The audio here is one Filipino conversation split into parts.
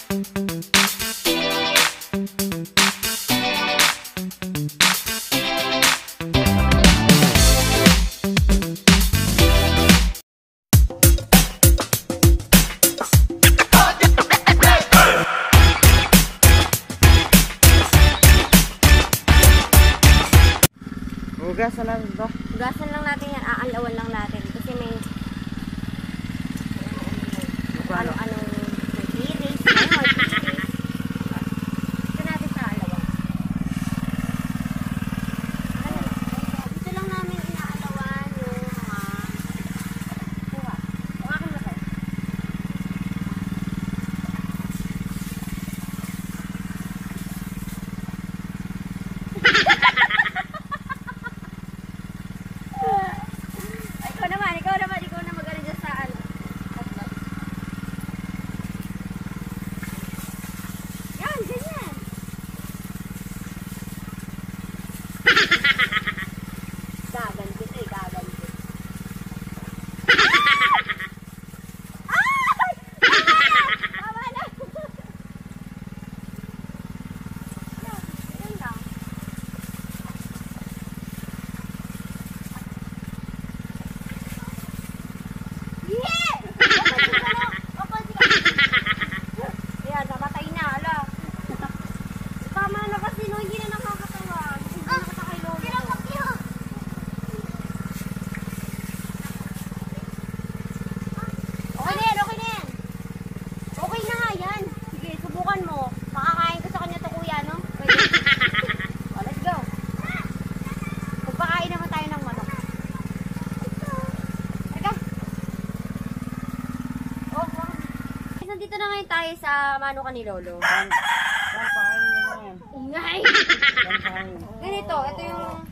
Hugasan lang ito. Hugasan lang natin yan. Aalawan lang natin. Kasi may ano-anong may tiris. Ito natin sa alawan. Dito lang namin inaalawan yung mga kuha. Ang akin ba tayo? Ikaw na magaling dyan sa ano. Yan, ganyan. Gagantin eh, gagantin. Ay! Tama na! Yan lang. Ayan, namatay na, ala. Tama na kasi, no, hindi na nakakatawa. Hindi na nakakailaw. Okay na yan, okay na yan. Okay na nga yan. Sige, subukan mo. Makakain ko sa kanya to, kuya, no? Pwede. Oh, let's go. Magpakain naman tayo ng manok. Nandito na ngayon tayo sa manukan ni Lolo. Saan pakain nyo na yan? Ingay! Saan pakain? Ganito, ito yung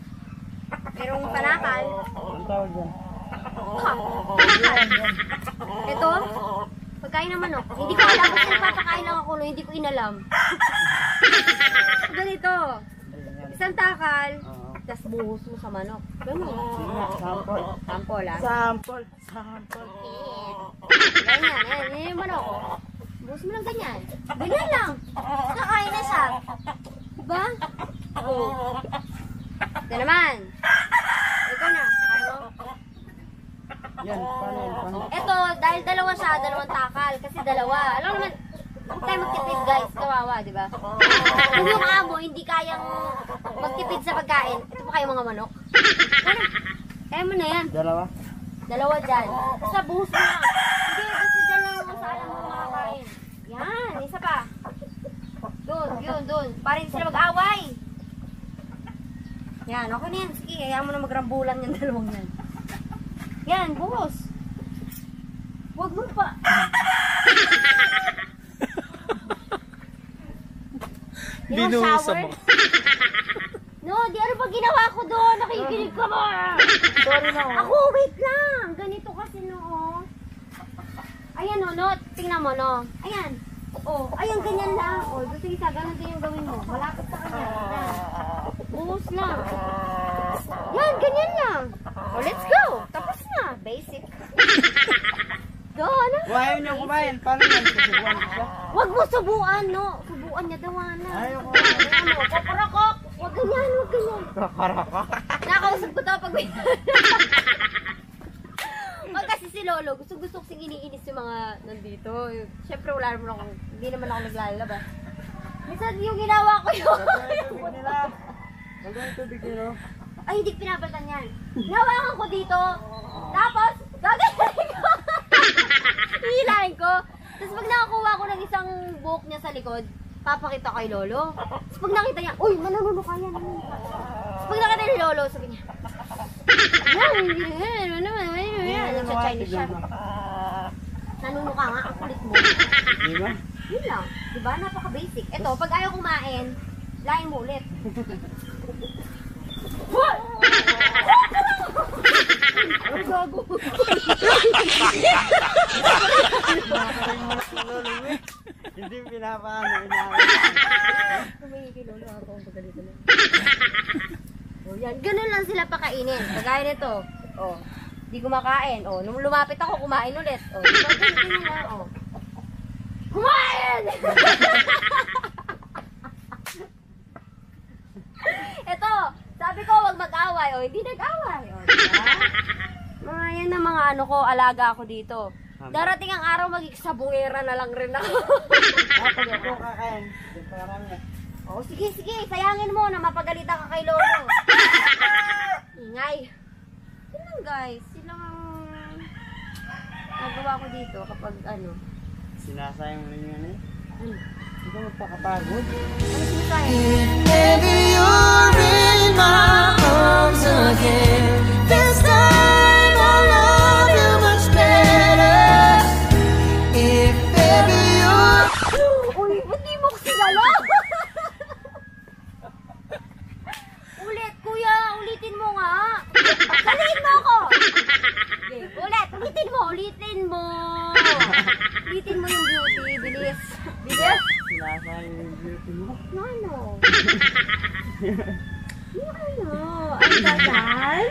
merong panakal. Ang tawag dyan? Ito, pagkain ng manok. Hindi ko alam kasi nagpapakain lang ako, hindi ko inalam. Ganito, isang takal, tapos buhos mo sa manok. Ganun. Sample. Sample, ah. Sample. Sample. Ganyan, yan yung manok. Buhos mo lang ganyan. Ganyan lang. Nakain na siya. Diba? Oo. Ito naman. Ikaw na. Kaya mo? Yan, paano yan? Paano? Ito, dahil dalawa siya, dalawang takal. Kasi dalawa. Alam naman, huwag tayo magtipid guys. Kawawa, diba? Kung yung amo, hindi kayang magtipid sa pagkain. Ito pa kayo mga manok. Kaya mo na yan. Dalawa? Dalawa dyan. Basta buhos mo lang. Hindi, basta dyan lang mo sa alam mo makakain. Yan, isa pa. Doon, yun, doon. Para hindi sila mag-away. Yan, okay na yan. Sige, kaya mo na magrambulan yung dalawang yan. Yan, buhos. Huwag mo pa. Binuhusan mo. No, di ano pa ginawa ko doon? Nakikinig ka ba? Sorry na. Ako, wait lang. Ganito kasi no. Ayan no, tingnan mo no. Ayan. Oh, ayan ganyan lang. Oh, gusto isa, ganun din yung gawin mo. Malapit sa kanya. Yan. Buhos lang. Yan, ganyan lang. Oh, let's go. Tapos na. Basic. Go, ano? Ayaw niyo kumain. Paano yan? Susubuan ko siya? Wag mo subuan, no. Subuan niya daw, na. Ayaw ko. Ano, paparakok. Wag ganyan, wag ganyan. Kakaraka. Nakausap ko to pag may... Wag kasi si Lolo, gusto kasing iniinis yung mga nandito. Siyempre wala naman ako, hindi naman ako naglalaba. Minsan yung ginawa ko yun. Tubig nila. Magandang tubig nila. Ay, hindi pinapatan yan. Nawakan ko dito. Tapos, gagawin ko. Hihilahin ko. Tapos pag nakakuha ko ng isang buhok niya sa likod, papakita kay Lolo. Tapos pag nakita niya, uy, manununo ka yan. Tapos pag nakita ni Lolo, sabi niya, nagsa-Chinese siya. Nanuno ka nga, ang kulit mo. Di ba? Yun lang. Diba? Napaka-basic. Ito, pag ayaw kumain, lain mo ulit. Ang gago. Hindi pinapaano, inaaway. Kumain kay Lolo ako ang pagkalito lang. O yan, ganun lang sila pakainin. Kagaya nito. O, di kumakain. O, nung lumapit ako, kumain ulit. O, diba ganun lang. O. Kumain! yan! Ito, sabi ko wag mag-away. O, hindi nag-away. O, diba? Mga yan ang mga ano ko, alaga ako dito. Darating ang araw, magkikasabungera na lang rin ako. Pag ako kakain, dito marami. O, sige, sige. Sayangin mo na mapagalitan ka kay Lolo. Ingay. Yun lang, guys. Yun lang ang nagawa ko dito kapag ano. Sinasayang mo rin yun eh. Ano? Hindi ka magpakapagod. Ano sinasayang? Maybe you're in my arms again. This time I'll love you much better. If ever you're Uy, ba't di mo kasi galaw? Ulit, kuya. Ulitin mo nga. Salihin mo ako. Okay, ulit. Ulitin mo. Ulitin mo. Ulitin mo yung beauty. Bilis. Bilis. Sinasayang yung beauty mo. Ano? Ano? Ang tagal?